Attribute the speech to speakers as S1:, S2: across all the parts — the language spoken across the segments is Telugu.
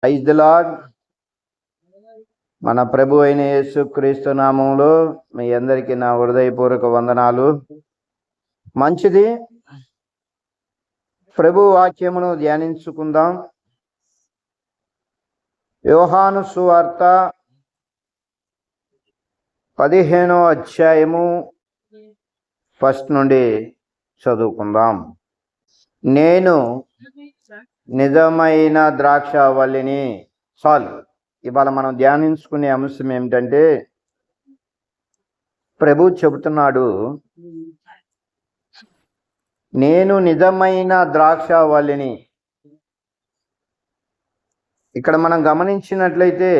S1: Praise the lord. మన ప్రభు అయిన యేసుక్రీస్తు నామంలో మీ అందరికీ నా హృదయపూర్వక వందనాలు. మంచిది, ప్రభు వాక్యమును ధ్యానించుకుందాం. యోహాను సువార్త 15వ అధ్యాయము 1 నుండి చదువుకుందాం. నేను నిజమైన ద్రాక్షావల్లిని. చాలు. ఇవాళ మనం ధ్యానించుకునే అంశం ఏమిటంటే, ప్రభు చెబుతున్నాడు, నేను నిజమైన ద్రాక్షావల్లిని. ఇక్కడ మనం గమనించినట్లయితే,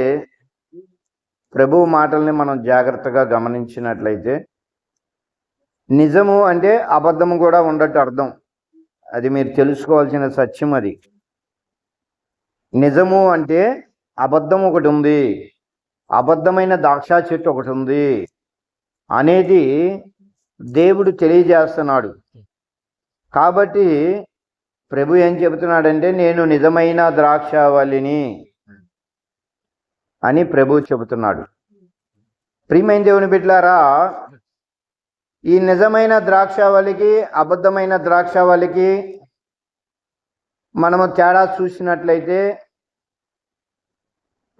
S1: ప్రభు మాటల్ని మనం జాగ్రత్తగా గమనించినట్లయితే, నిజము అంటే అబద్ధము కూడా ఉండట్టు అర్థం. అది మీరు తెలుసుకోవాల్సిన సత్యం. అది నిజము అంటే అబద్ధం ఒకటి ఉంది, అబద్ధమైన ద్రాక్ష చెట్టు ఒకటి ఉంది అనేది దేవుడు తెలియజేస్తున్నాడు. కాబట్టి ప్రభు ఏం చెబుతున్నాడంటే, నేను నిజమైన ద్రాక్షావల్లిని అని ప్రభు చెబుతున్నాడు. ప్రియమైన దేవుని బిడ్డలారా, ఈ నిజమైన ద్రాక్షావల్లికి అబద్ధమైన ద్రాక్షావల్లికి మనము తేడా చూసినట్లయితే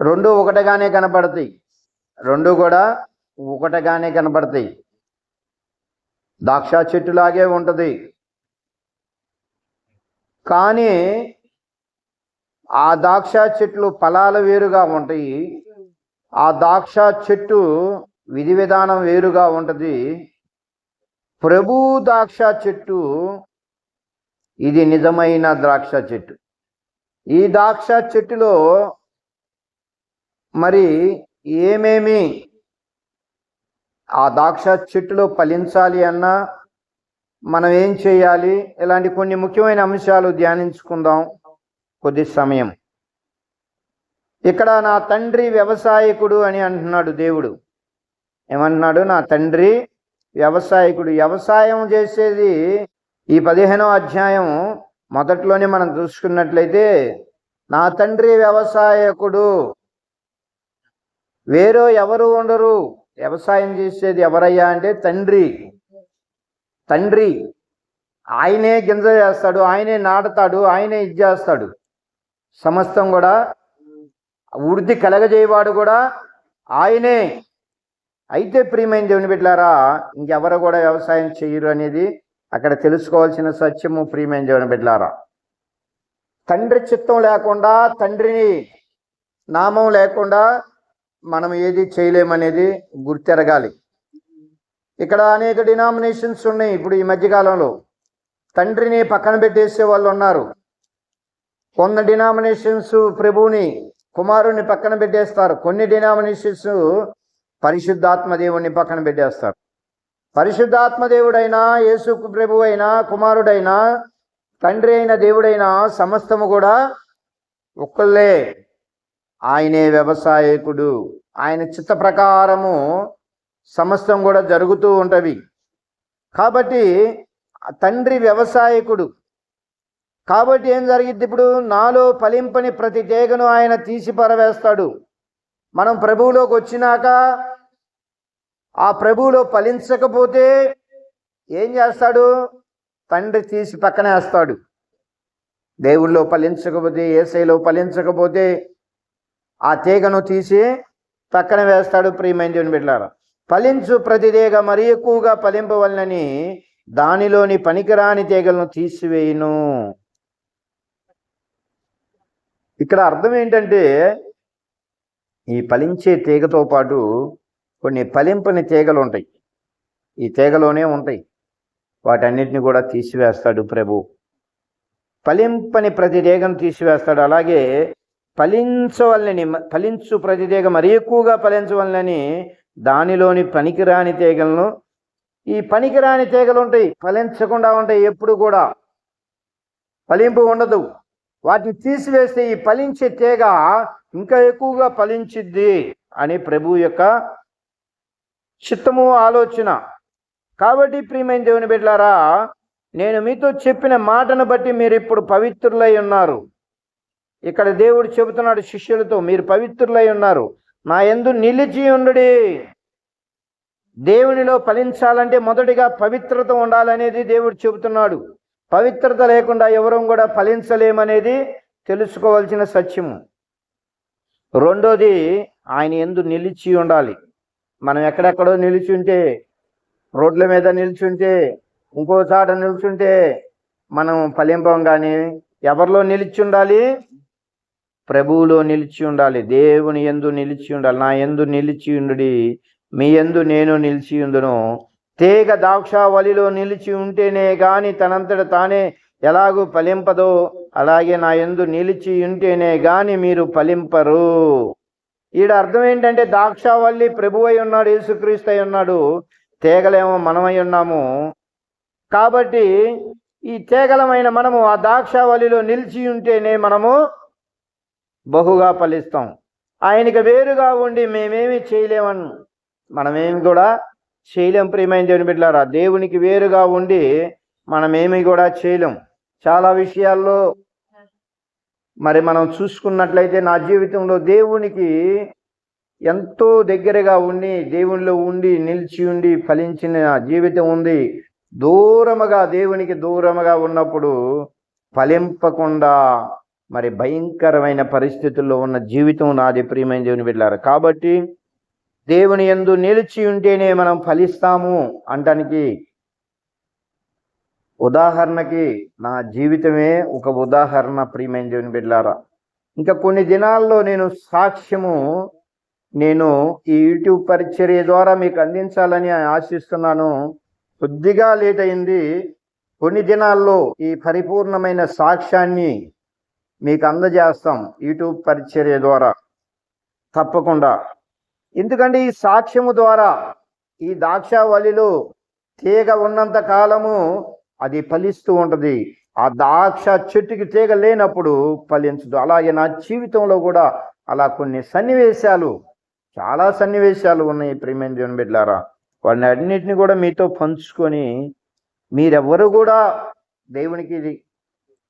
S1: రెండు ఒకటిగానే కనపడతాయి. రెండు కూడా ఒకటిగానే కనపడతాయి. ద్రాక్ష చెట్టులాగే ఉంటుంది, కానీ ఆ ద్రాక్ష చెట్లు ఫలాలు వేరుగా ఉంటాయి. ఆ ద్రాక్ష చెట్టు విధి విధానం వేరుగా ఉంటుంది. ప్రభు ద్రాక్ష చెట్టు, ఇది నిజమైన ద్రాక్ష చెట్టు. ఈ ద్రాక్ష చెట్టులో మరి ఏమేమి ఆ ద్రాక్ష చెట్టులో ఫలించాలి అన్నా మనం ఏం చేయాలి, ఇలాంటి కొన్ని ముఖ్యమైన అంశాలు ధ్యానించుకుందాం కొద్ది సమయం. ఇక్కడ నా తండ్రి వ్యవసాయకుడు అని అంటున్నాడు దేవుడు. ఏమంటున్నాడు? నా తండ్రి వ్యవసాయకుడు. వ్యవసాయం చేసేది ఈ 15వ అధ్యాయం మొదట్లోనే మనం చూసుకున్నట్లయితే, నా తండ్రి వ్యవసాయకుడు, వేరే ఎవరు ఉండరు. వ్యవసాయం చేసేది ఎవరయ్యా అంటే తండ్రి. తండ్రి ఆయనే గింజ చేస్తాడు, ఆయనే నాటుతాడు, ఆయనే ఇది చేస్తాడు. సమస్తం కూడా వృద్ధి కలగజేయవాడు కూడా ఆయనే. అయితే ప్రియమైన దేవుని బిడ్డలారా, ఇంకెవరు కూడా వ్యవసాయం చేయరు అనేది అక్కడ తెలుసుకోవాల్సిన సత్యము. ప్రియమైన దేవుని బిడ్డలారా, తండ్రి చిత్తం లేకుండా, తండ్రిని నామం లేకుండా మనం ఏది చేయలేమనేది గుర్తెరగాలి. ఇక్కడ అనేక డినామినేషన్స్ ఉన్నాయి. ఇప్పుడు ఈ మధ్యకాలంలో తండ్రిని పక్కన పెట్టేసే వాళ్ళు ఉన్నారు. కొన్ని డినామినేషన్స్ ప్రభువుని, కుమారుని పక్కన పెట్టేస్తారు. కొన్ని డినామినేషన్స్ పరిశుద్ధాత్మ దేవుడిని పక్కన పెట్టేస్తారు. పరిశుద్ధాత్మ దేవుడైనా, యేసు ప్రభు అయినా, కుమారుడైనా, తండ్రి అయిన దేవుడైనా సమస్తము కూడా ఒక్కళ్ళే. ఆయనే వ్యవసాయకుడు. ఆయన చిత్త ప్రకారము సమస్తం కూడా జరుగుతూ ఉంటవి. కాబట్టి తండ్రి వ్యవసాయకుడు. కాబట్టి ఏం జరిగిద్ది? ఇప్పుడు నాలో ఫలింపని ప్రతి తీగను ఆయన తీసి పరవేస్తాడు. మనం ప్రభువులోకి వచ్చినాక ఆ ప్రభువులో ఫలించకపోతే ఏం చేస్తాడు? తండ్రి తీసి పక్కన వేస్తాడు. దేవుళ్ళో ఫలించకపోతే, యేసయ్యలో ఫలించకపోతే ఆ తీగను తీసి పక్కన వేస్తాడు. ప్రియమైన దేవుని బిడ్డలారా, ఫలించు ప్రతి తీగ మరి ఎక్కువగా ఫలింపవలనని దానిలోని పనికిరాని తీగలను తీసివేయును. ఇక్కడ అర్థం ఏంటంటే, ఈ ఫలించే తీగతో పాటు కొన్ని ఫలింపని తీగలు ఉంటాయి. ఈ తీగలోనే ఉంటాయి. వాటన్నిటిని కూడా తీసివేస్తాడు ప్రభు. ఫలింపని ప్రతి తీగను తీసివేస్తాడు. అలాగే ఫలించు ప్రతి తీగ మరి ఎక్కువగా ఫలించవలనని దానిలోని పనికిరాని తీగలను, ఈ పనికిరాని తీగలు ఉంటాయి, ఫలించకుండా ఉంటాయి, ఎప్పుడు కూడా ఫలింపు ఉండదు. వాటిని తీసివేస్తే ఈ ఫలించే తీగ ఇంకా ఎక్కువగా ఫలించిద్ది అని ప్రభు యొక్క చిత్తము, ఆలోచన. కాబట్టి ప్రియమైన దేవుని బిడ్డలారా, నేను మీతో చెప్పిన మాటను బట్టి మీరు ఇప్పుడు పవిత్రులై ఉన్నారు. ఇక్కడ దేవుడు చెబుతున్నాడు శిష్యులతో, మీరు పవిత్రులై ఉన్నారు, నా యందు నిలిచి ఉండుడి. దేవునిలో ఫలించాలంటే మొదటిగా పవిత్రత ఉండాలనేది దేవుడు చెబుతున్నాడు. పవిత్రత లేకుండా ఎవరం కూడా ఫలించలేమనేది తెలుసుకోవాల్సిన సత్యము. రెండోది, ఆయన యందు నిలిచి ఉండాలి. మనం ఎక్కడెక్కడో నిలిచుంటే, రోడ్ల మీద నిల్చుంటే, ఇంకో చాట నిల్చుంటే మనం ఫలింపం. కానీ ఎవరిలో నిలిచి ఉండాలి? ప్రభువులో నిలిచి ఉండాలి, దేవుని యందు నిలిచి ఉండాలి. నా యందు నిలిచి ఉండుడి, మీ యందు నేను నిలిచి ఉందును. తీగ ద్రాక్షావల్లిలో నిలిచి ఉంటేనే గాని తనంతట తానే ఎలాగూ ఫలింపదో, అలాగే నా యందు నిలిచి ఉంటేనే గాని మీరు ఫలింపరు. ఈడ అర్థం ఏంటంటే, ద్రాక్షావల్లి ప్రభువై ఉన్నాడు, యేసుక్రీస్తు అయి ఉన్నాడు, తీగలేమో మనమై ఉన్నాము. కాబట్టి ఈ తీగలమైన మనము ఆ ద్రాక్షావల్లిలో నిలిచి ఉంటేనే మనము బహుగా ఫలిస్తాం. ఆయనకి వేరుగా ఉండి మేమేమి చేయలేమని, మనమేమి కూడా చేయలేం. ప్రియమైన దేవుని బిడ్డలారా, దేవునికి వేరుగా ఉండి మనమేమి కూడా చేయలేం. చాలా విషయాల్లో మరి మనం చూసుకున్నట్లయితే, నా జీవితంలో దేవునికి ఎంతో దగ్గరగా ఉండి, దేవునిలో ఉండి నిలిచి ఉండి ఫలించిన జీవితం ఉంది. దూరముగా, దేవునికి దూరముగా ఉన్నప్పుడు ఫలింపకుండా మరి భయంకరమైన పరిస్థితుల్లో ఉన్న జీవితం నాది. ప్రియమైన దేవుని బిడ్డలారా, కాబట్టి దేవుని యందు నిలిచి ఉంటేనే మనం ఫలిస్తాము అంటానికి ఉదాహరణకి నా జీవితమే ఒక ఉదాహరణ. ప్రియమైన దేవుని బిడ్డలారా, ఇంకా కొన్ని దినాల్లో నేను ఈ యూట్యూబ్ పరిచర్య ద్వారా మీకు అందించాలని ఆశిస్తున్నాను. కొద్దిగా లేట్ అయింది. కొన్ని దినాల్లో ఈ పరిపూర్ణమైన సాక్ష్యాన్ని మీకు అందజేస్తాం యూట్యూబ్ పరిచర్య ద్వారా, తప్పకుండా. ఎందుకంటే ఈ సాక్ష్యము ద్వారా, ఈ ద్రాక్షావల్లిలో తీగ ఉన్నంత కాలము అది ఫలిస్తూ ఉంటుంది. ఆ ద్రాక్ష చెట్టుకి తీగ లేనప్పుడు ఫలించదు. అలాగే నా జీవితంలో కూడా అలా కొన్ని సన్నివేశాలు, చాలా సన్నివేశాలు ఉన్నాయి. ప్రియమైన దేవుని బిడ్డలారా, వాటిని అన్నిటిని కూడా మీతో పంచుకొని, మీరెవ్వరు కూడా దేవునికి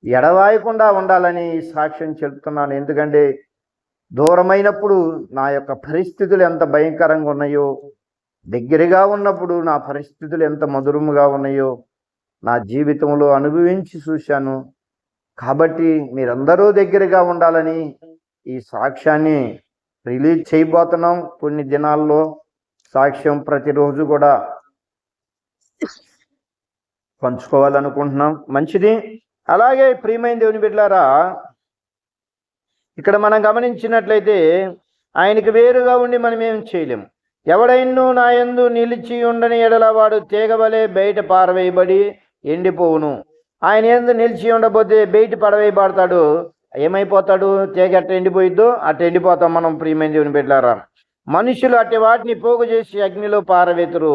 S1: ఎడవాయకుండా ఉండాలని సాక్ష్యం చెప్తున్నాను. ఎందుకంటే దూరమైనప్పుడు నా యొక్క పరిస్థితులు ఎంత భయంకరంగా ఉన్నాయో, దగ్గరగా ఉన్నప్పుడు నా పరిస్థితులు ఎంత మధురముగా ఉన్నాయో నా జీవితంలో అనుభవించి చూశాను. కాబట్టి మీరందరూ దగ్గరగా ఉండాలని ఈ సాక్ష్యాన్ని రిలీజ్ చేయబోతున్నాం. కొన్ని దినాల్లో సాక్ష్యం ప్రతిరోజు కూడా పంచుకోవాలనుకుంటున్నాం. మంచిది. అలాగే ప్రియమైన దేవుని బిడ్డలారా, ఇక్కడ మనం గమనించినట్లయితే, ఆయనకి వేరుగా ఉండి మనం ఏం చేయలేము. ఎవడైనను నా యందు నిలిచి ఉండని ఎడల వాడు తీగవలే బయట పారవేయబడి ఎండిపోవును. ఆయన యందు నిలిచి ఉండబోతే బయట పడవేయబడతాడు. ఏమైపోతాడు? తీగ అట్ట ఎండిపోయిద్దో అట్ట ఎండిపోతాం మనం. ప్రియమైన దేవుని బిడ్డలారా, మనుషులు అట్టి వాటిని పోగు చేసి అగ్నిలో పారవేతురు,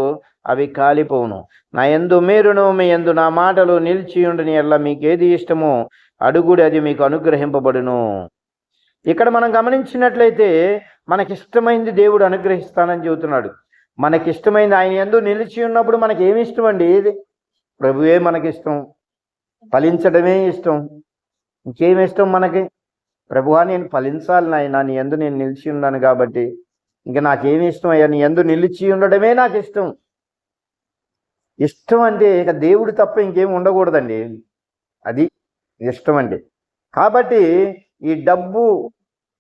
S1: అవి కాలిపోవును. నా యందు మీరును మీ యందు నా మాటలు నిలిచి ఉండని ఎడల మీకేది ఇష్టమో అడుగుడి, అది మీకు అనుగ్రహింపబడును. ఇక్కడ మనం గమనించినట్లయితే, మనకిష్టమైంది దేవుడు అనుగ్రహిస్తానని చెబుతున్నాడు. మనకిష్టమైంది, ఆయన యందు నిలిచి ఉన్నప్పుడు మనకి ఏమి ఇష్టం అండి? ప్రభువే మనకిష్టం, ఫలించడమే ఇష్టం. ఇంకేమి ఇష్టం మనకి? ప్రభువా, నేను ఫలించాలి నాయన, నీ యందు నేను నిలిచి ఉన్నాను కాబట్టి ఇంకా నాకేమి ఇష్టం అయ్యా? నీ యందు నిలిచి ఉండడమే నాకు ఇష్టం. ఇష్టం అంటే ఇక దేవుడు తప్ప ఇంకేమి ఉండకూడదండి, అది ఇష్టం అంటే. కాబట్టి ఈ డబ్బు,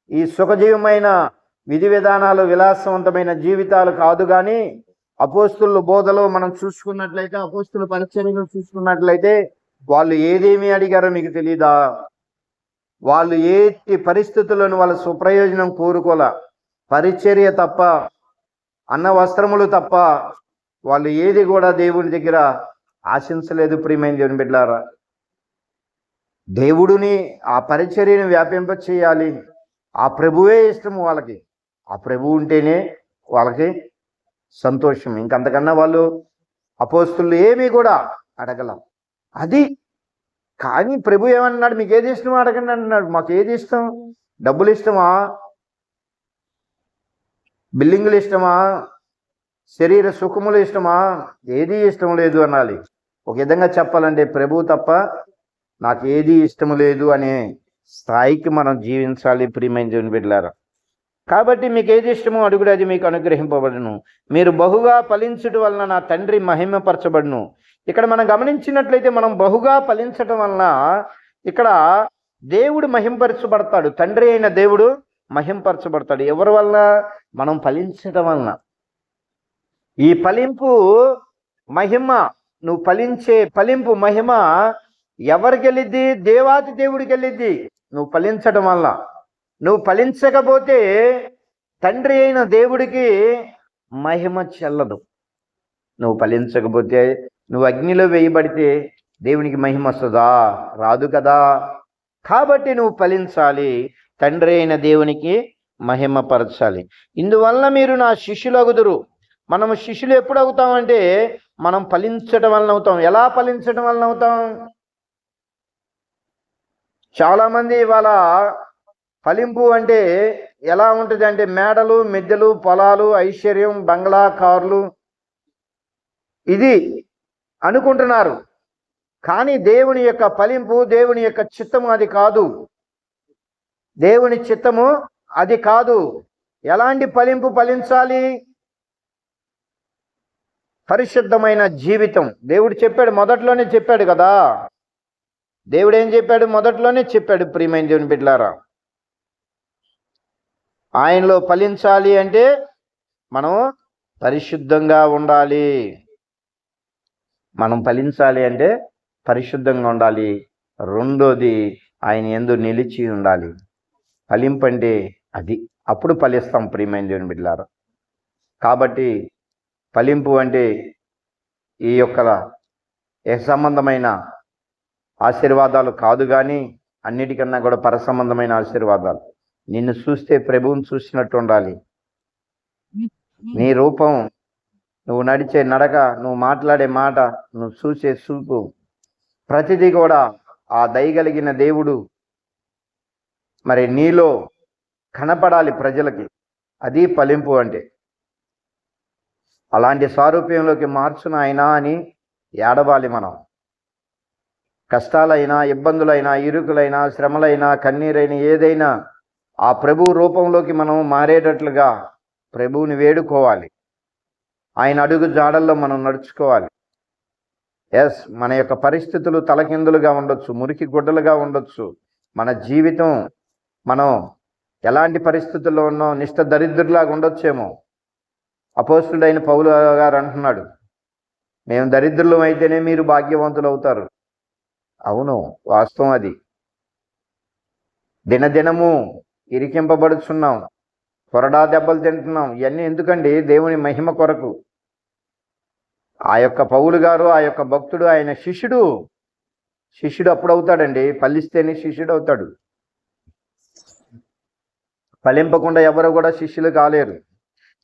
S1: ఈ సుఖజీవమైన విధి విధానాలు, విలాసవంతమైన జీవితాలు కాదు. కానీ అపోస్తుల బోధలో మనం చూసుకున్నట్లయితే, అపోస్తుల పరిచర్యను చూసుకున్నట్లయితే, వాళ్ళు ఏదేమి అడిగారో మీకు తెలీదా? వాళ్ళు ఏటి పరిస్థితులను వాళ్ళ సుప్రయోజనం కోరుకోలే. పరిచర్య తప్ప, అన్న వస్త్రములు తప్ప వాళ్ళు ఏది కూడా దేవుని దగ్గర ఆశించలేదు. ప్రియమైన దేవుని బిడ్డలారా, దేవుడిని, ఆ పరిచర్యను వ్యాపింప చేయాలి. ఆ ప్రభువే ఇష్టము వాళ్ళకి. ఆ ప్రభువు ఉంటేనే వాళ్ళకి సంతోషం. ఇంకంతకన్నా వాళ్ళు అపోస్తులు ఏమీ కూడా అడగలం. అది కానీ ప్రభు ఏమన్నాడు? మీకు ఏది ఇష్టమో అడగండి అన్నాడు. మాకు ఏది ఇష్టం? డబ్బులు ఇష్టమా? బిల్డింగులు ఇష్టమా? శరీర సుఖములు ఇష్టమా? ఏది ఇష్టం లేదు అనాలి. ఒక విధంగా చెప్పాలంటే, ప్రభు తప్ప నాకు ఏది ఇష్టం లేదు అనే స్థాయికి మనం జీవించాలి ప్రియమైన దేవుని బిడ్డలారా. కాబట్టి మీకు ఏది ఇష్టమో అడుగుడు, అది మీకు అనుగ్రహింపబడును. మీరు బహుగా ఫలించడం వలన నా తండ్రి మహిమపరచబడును. ఇక్కడ మనం గమనించినట్లయితే మనం బహుగా ఫలించటం వలన ఇక్కడ దేవుడు మహింపరచబడతాడు. తండ్రి అయిన దేవుడు మహింపరచబడతాడు. ఎవరి వలన? మనం ఫలించటం వలన. ఈ ఫలింపు మహిమ, నువ్వు ఫలించే ఫలింపు మహిమ ఎవరికి వెళ్ళిద్ది? దేవాతి దేవుడికి వెళ్ళిద్ది నువ్వు ఫలించడం వల్ల. నువ్వు ఫలించకపోతే తండ్రి అయిన దేవుడికి మహిమ చెల్లదు. నువ్వు ఫలించకపోతే, నువ్వు అగ్నిలో వేయబడితే దేవునికి మహిమ వస్తుందా? రాదు కదా. కాబట్టి నువ్వు ఫలించాలి, తండ్రి అయిన దేవునికి మహిమపరచాలి. ఇందువల్ల మీరు నా శిష్యులగుదురు. మనము శిష్యులు ఎప్పుడు అవుతామంటే మనం ఫలించడం వలన అవుతాం. ఎలా ఫలించడం వలన అవుతాం? చాలామంది ఇవాళ ఫలింపు అంటే ఎలా ఉంటుంది అంటే మేడలు, మిద్దెలు, పొలాలు, ఐశ్వర్యం, బంగ్లా, కార్లు ఇది అనుకుంటున్నారు. కానీ దేవుని యొక్క ఫలింపు, దేవుని యొక్క చిత్తము అది కాదు. దేవుని చిత్తము అది కాదు. ఎలాంటి ఫలింపు ఫలించాలి? పరిశుద్ధమైన జీవితం. దేవుడు చెప్పాడు, మొదట్లోనే చెప్పాడు కదా. దేవుడు ఏం చెప్పాడు? మొదట్లోనే చెప్పాడు ప్రియమైన దేవుని బిడ్డలారా, ఆయనలో ఫలించాలి అంటే మనం పరిశుద్ధంగా ఉండాలి. మనం ఫలించాలి అంటే పరిశుద్ధంగా ఉండాలి. రెండోది, ఆయన యందు నిలిచి ఉండాలి. ఫలింపంటే అది. అప్పుడు ఫలిస్తాం ప్రియమైన దేవుని బిడ్డలారా. కాబట్టి ఫలింపు అంటే ఈ యొక్క సంబంధమైన ఆశీర్వాదాలు కాదు, కానీ అన్నిటికన్నా కూడా పరసంబంధమైన ఆశీర్వాదాలు. నిన్ను చూస్తే ప్రభువుని చూసినట్టు ఉండాలి. నీ రూపం, నువ్వు నడిచే నడక, నువ్వు మాట్లాడే మాట, నువ్వు చూసే చూపు, ప్రతిదీ కూడా ఆ దయగలిగిన దేవుడు మరి నీలో కనపడాలి ప్రజలకి. అది ఫలింపు అంటే. అలాంటి సారూప్యంలోకి మార్చున అయినా అని ఏడవాలి మనం. కష్టాలైనా, ఇబ్బందులైనా, ఇరుకులైనా, శ్రమలైనా, కన్నీరైనా, ఏదైనా ఆ ప్రభు రూపంలోకి మనం మారేటట్లుగా ప్రభువుని వేడుకోవాలి. ఆయన అడుగు జాడల్లో మనం నడుచుకోవాలి. ఎస్, మన యొక్క పరిస్థితులు తలకిందులుగా ఉండొచ్చు, మురికి గుడ్డలుగా ఉండొచ్చు. మన జీవితం, మనం ఎలాంటి పరిస్థితుల్లో ఉన్నాం, నిష్ట దరిద్రులాగా ఉండొచ్చేమో. అపోస్తుడైన పౌలు గారు అంటున్నాడు, మేము దరిద్రులం అయితేనే మీరు భాగ్యవంతులు అవుతారు. అవును, వాస్తవం అది. దినదినము ఇరికింపబడుచున్నాం, కొరడా దెబ్బలు తింటున్నాం. ఇవన్నీ ఎందుకండి? దేవుని మహిమ కొరకు. ఆ యొక్క పౌలు గారు, ఆ యొక్క భక్తుడు, ఆయన శిష్యుడు అప్పుడు అవుతాడండి. ఫలిస్తేనే శిష్యుడు అవుతాడు. ఫలింపకుండా ఎవరు కూడా శిష్యులు కాలేరు.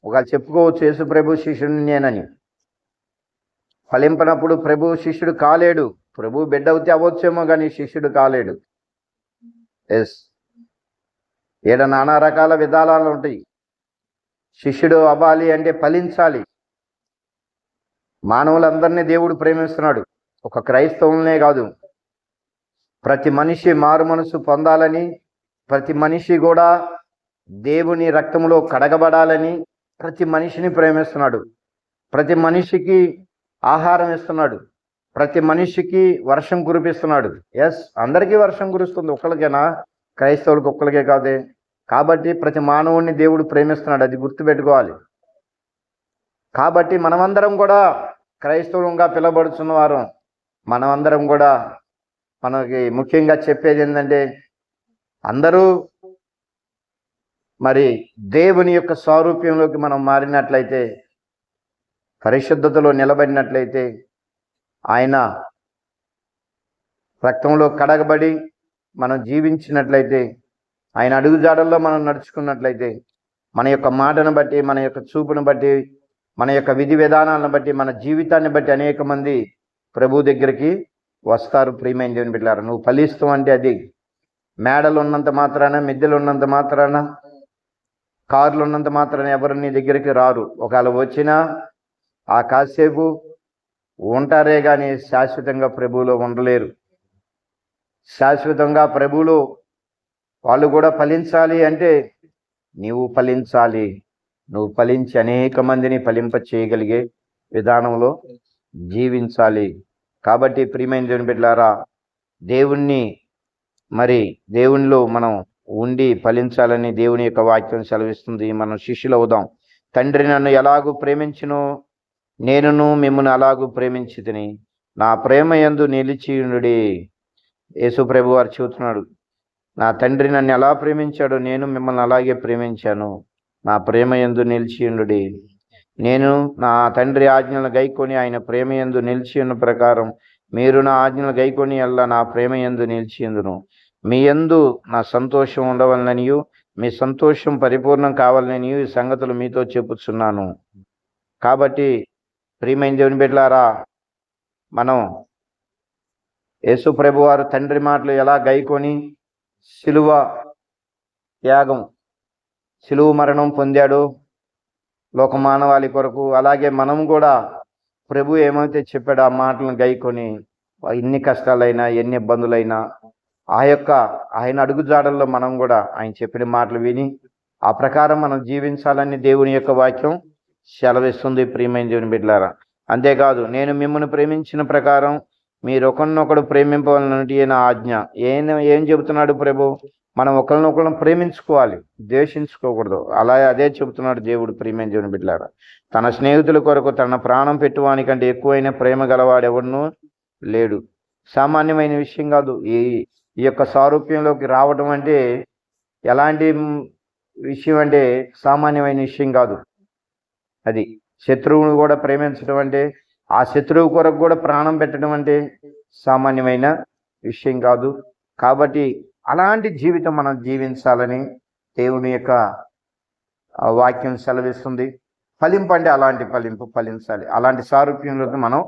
S1: ఒకవేళ చెప్పుకోవచ్చు యేసు ప్రభు శిష్యుడిని నేనని. ఫలింపనప్పుడు ప్రభు శిష్యుడు కాలేడు. ప్రభు బిడ్డ అవుతే అవ్వచ్చేమో, కానీ శిష్యుడు కాలేడు. ఎస్, నానా రకాల విధానాలు ఉంటాయి. శిష్యుడు అవ్వాలి అంటే ఫలించాలి. మానవులందరినీ దేవుడు ప్రేమిస్తున్నాడు, ఒక క్రైస్తవులనే కాదు. ప్రతి మనిషి మారు మనసు పొందాలని, ప్రతి మనిషి కూడా దేవుని రక్తంలో కడగబడాలని ప్రతి మనిషిని ప్రేమిస్తున్నాడు. ప్రతి మనిషికి ఆహారం ఇస్తున్నాడు. ప్రతి మనిషికి వర్షం కురిపిస్తున్నాడు. ఎస్, అందరికీ వర్షం కురుస్తుంది, ఒక్కరికేనా? క్రైస్తవులకు ఒక్కరికే కాదే. కాబట్టి ప్రతి మానవుడిని దేవుడు ప్రేమిస్తున్నాడు, అది గుర్తుపెట్టుకోవాలి. కాబట్టి మనమందరం కూడా క్రైస్తవులుగా పిలువబడుతున్న వారు, మనమందరం కూడా మనకి ముఖ్యంగా చెప్పేది ఏంటంటే, అందరూ మరి దేవుని యొక్క స్వరూప్యంలోకి మనం మారినట్లయితే, పరిశుద్ధతలో నిలబడినట్లయితే, ఆయన రక్తంలో కడగబడి మనం జీవించినట్లయితే, ఆయన అడుగుజాడల్లో మనం నడుచుకున్నట్లయితే, మన యొక్క మాటను బట్టి, మన యొక్క చూపును బట్టి, మన యొక్క విధి విధానాలను బట్టి, మన జీవితాన్ని బట్టి అనేక మంది ప్రభు దగ్గరికి వస్తారు. ప్రియమైన దేవుని బిడ్డలారా, నువ్వు ఫలిస్తూ అంటే అది మేడలు ఉన్నంత మాత్రాన, మిద్దెలు ఉన్నంత మాత్రాన, కార్లు ఉన్నంత మాత్రాన ఎవరు నీ దగ్గరికి రారు. ఒకవేళ వచ్చినా ఆ కాసేపు ఉంటారే కానీ శాశ్వతంగా ప్రభువులో ఉండలేరు. శాశ్వతంగా ప్రభువులో వాళ్ళు కూడా ఫలించాలి అంటే నీవు ఫలించాలి. నువ్వు ఫలించి అనేక మందిని ఫలింప చేయగలిగే విధానంలో జీవించాలి. కాబట్టి ప్రియమైన దేవుని బిడ్డలారా, దేవుణ్ణి దేవునిలో మనం ఉండి ఫలించాలని దేవుని యొక్క వాక్యం సెలవిస్తుంది. మనం శిష్యులు అవుదాం. తండ్రి నన్ను ఎలాగూ ప్రేమించునో నేనును మిమ్మల్ని అలాగూ ప్రేమించితిని, నా ప్రేమ యందు నిలిచియుండుడి. యేసు ప్రభు వారు చెబుతున్నాడు, నా తండ్రి నన్ను ఎలా ప్రేమించాడో నేను మిమ్మల్ని అలాగే ప్రేమించాను, నా ప్రేమ యందు నిలిచియుండుడి. నేను నా తండ్రి ఆజ్ఞలను గైకొని ఆయన ప్రేమ యందు నిలిచి ఉన్న ప్రకారం మీరు నా ఆజ్ఞలు గైకొని అల్లా నా ప్రేమ యందు నిలిచియుందును. మీ యందు నా సంతోషం ఉండవలననియు మీ సంతోషం పరిపూర్ణం కావాలననియు ఈ సంగతులు మీతో చెప్పుచున్నాను. కాబట్టి ప్రియమైన దేవుని బిడ్డలారా, మనం యేసు ప్రభు వారు తండ్రి మాటలు ఎలా గైకొని శిలువ త్యాగం, శిలువ మరణం పొందాడు లోకమానవాళి కొరకు, అలాగే మనం కూడా ప్రభు ఏమైతే చెప్పాడో ఆ మాటలను గైకొని ఎన్ని కష్టాలైనా ఎన్ని ఇబ్బందులైనా ఆయన అడుగుజాడల్లో మనం కూడా ఆయన చెప్పిన మాటలు విని ఆ ప్రకారం మనం జీవించాలని దేవుని యొక్క వాక్యం సెలవిస్తుంది. ప్రియమైన దేవుని బిడ్డలారా, అంతేకాదు నేను మిమ్మల్ని ప్రేమించిన ప్రకారం మీరు ఒకరినొకడు ప్రేమింపవాలన్నది నా ఆజ్ఞ. ఏం చెబుతున్నాడు ప్రభు? మనం ఒకరినొకరిని ప్రేమించుకోవాలి, ద్వేషించుకోకూడదు. అదే చెబుతున్నాడు దేవుడు. ప్రియమైన దేవుని బిడ్డలారా, తన స్నేహితుల కొరకు తన ప్రాణం పెట్టువానికంటే ఎక్కువైన ప్రేమ గలవాడెవడనూ లేడు. సామాన్యమైన విషయం కాదు. ఈ యొక్క సారూప్యంలోకి రావడం అంటే ఎలాంటి విషయం అంటే సామాన్యమైన విషయం కాదు. అది శత్రువును కూడా ప్రేమించడం అంటే, ఆ శత్రువు కొరకు కూడా ప్రాణం పెట్టడం అంటే సామాన్యమైన విషయం కాదు. కాబట్టి అలాంటి జీవితం మనం జీవించాలని దేవుని యొక్క వాక్యం సెలవిస్తుంది. ఫలింపు అంటే అలాంటి ఫలించాలి. అలాంటి సారూప్యంలోకి మనం,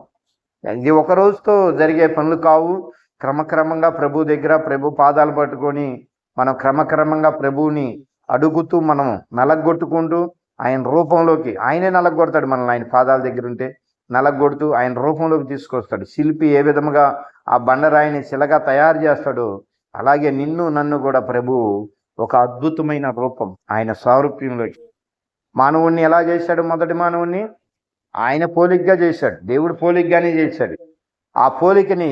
S1: ఇది ఒక రోజుతో జరిగే పనులు కావు. క్రమక్రమంగా ప్రభు దగ్గర ప్రభు పాదాలు పట్టుకొని మనం క్రమక్రమంగా ప్రభువుని అడుగుతూ మనం నలగొట్టుకుంటూ ఆయన రూపంలోకి, ఆయనే నలగొడతాడు మనల్ని. ఆయన పాదాల దగ్గర ఉంటే నలగొడుతూ ఆయన రూపంలోకి తీసుకొస్తాడు. శిల్పి ఏ విధముగా ఆ బండరాయిని శిలగా తయారు చేస్తాడో అలాగే నిన్ను నన్ను కూడా ప్రభు ఒక అద్భుతమైన రూపం ఆయన సారూప్యంలోకి. మానవుణ్ణి ఎలా చేశాడు? మొదటి మానవుణ్ణి ఆయన పోలికగా చేశాడు. దేవుడు పోలికగానే చేశాడు. ఆ పోలికని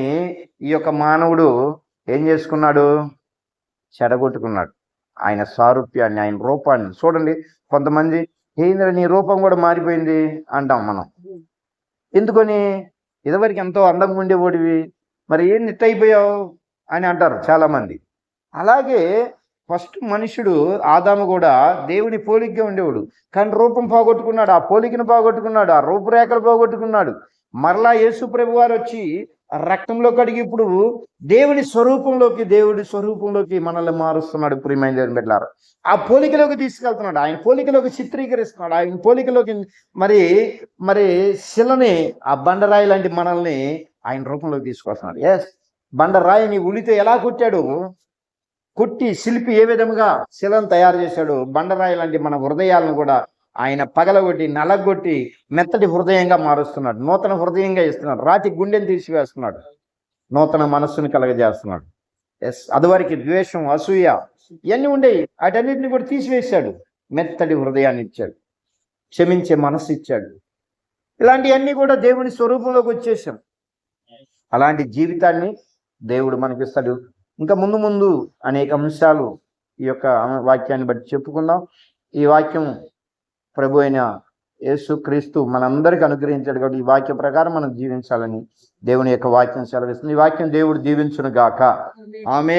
S1: ఈ యొక్క మానవుడు ఏం చేసుకున్నాడు? చెడగొట్టుకున్నాడు. ఆయన సారూప్యాన్ని, ఆయన రూపాన్ని చూడండి. కొంతమంది ఏంద్ర నీ రూపం కూడా మారిపోయింది అంటాం మనం. ఎందుకని? ఇదివరకు ఎంతో అందంగా ఉండేవాడివి, మరి ఏం నిట్ అయిపోయావు అని అంటారు చాలామంది. అలాగే ఫస్ట్ మనుషుడు ఆదాము కూడా దేవుని పోలికగా ఉండేవాడు, కానీ రూపం పోగొట్టుకున్నాడు, ఆ పోలికను పోగొట్టుకున్నాడు, ఆ రూపురేఖలు పోగొట్టుకున్నాడు. మరలా యేసు ప్రభు వారు వచ్చి రక్తంలో కడిగి ఇప్పుడు దేవుడి స్వరూపంలోకి మనల్ని మారుస్తున్నాడు. ప్రియమైన దేవుని బిడ్డలారా, ఆ పోలికలోకి తీసుకెళ్తున్నాడు, ఆయన పోలికలోకి చిత్రీకరిస్తున్నాడు, ఆయన పోలికలోకి మరి శిలని, ఆ బండరాయి లాంటి మనల్ని ఆయన రూపంలోకి తీసుకొస్తున్నాడు. ఎస్, బండరాయిని ఉలితో ఎలా కొట్టి శిల్పి ఏ విధముగా శిలను తయారు చేశాడు, బండరాయి లాంటి మన హృదయాలను కూడా ఆయన పగలగొట్టి నలగొట్టి మెత్తటి హృదయంగా మారుస్తున్నాడు, నూతన హృదయంగా ఇస్తున్నాడు, రాతి గుండెని తీసివేస్తున్నాడు, నూతన మనస్సును కలగజేస్తున్నాడు. ఎస్, అదివరకు ద్వేషం, అసూయ ఇవన్నీ ఉండేవి, వాటన్నిటిని కూడా తీసివేశాడు, మెత్తటి హృదయాన్ని ఇచ్చాడు, క్షమించే మనస్సు ఇచ్చాడు. ఇలాంటివన్నీ కూడా దేవుని స్వరూపంలోకి వచ్చేసాం. అలాంటి జీవితాన్ని దేవుడు మనకిస్తాడు. ఇంకా ముందు అనేక అంశాలు ఈ యొక్క వాక్యాన్ని బట్టి చెప్పుకుందాం. ఈ వాక్యం ప్రభు అయిన యేసు క్రీస్తు మనందరికీ అనుగ్రహించాడు కాబట్టి ఈ వాక్య ప్రకారం మనం జీవించాలని దేవుని యొక్క వాక్యం సెలవిస్తుంది. ఈ వాక్యం దేవుడు దీవించును గాక. ఆమేన్.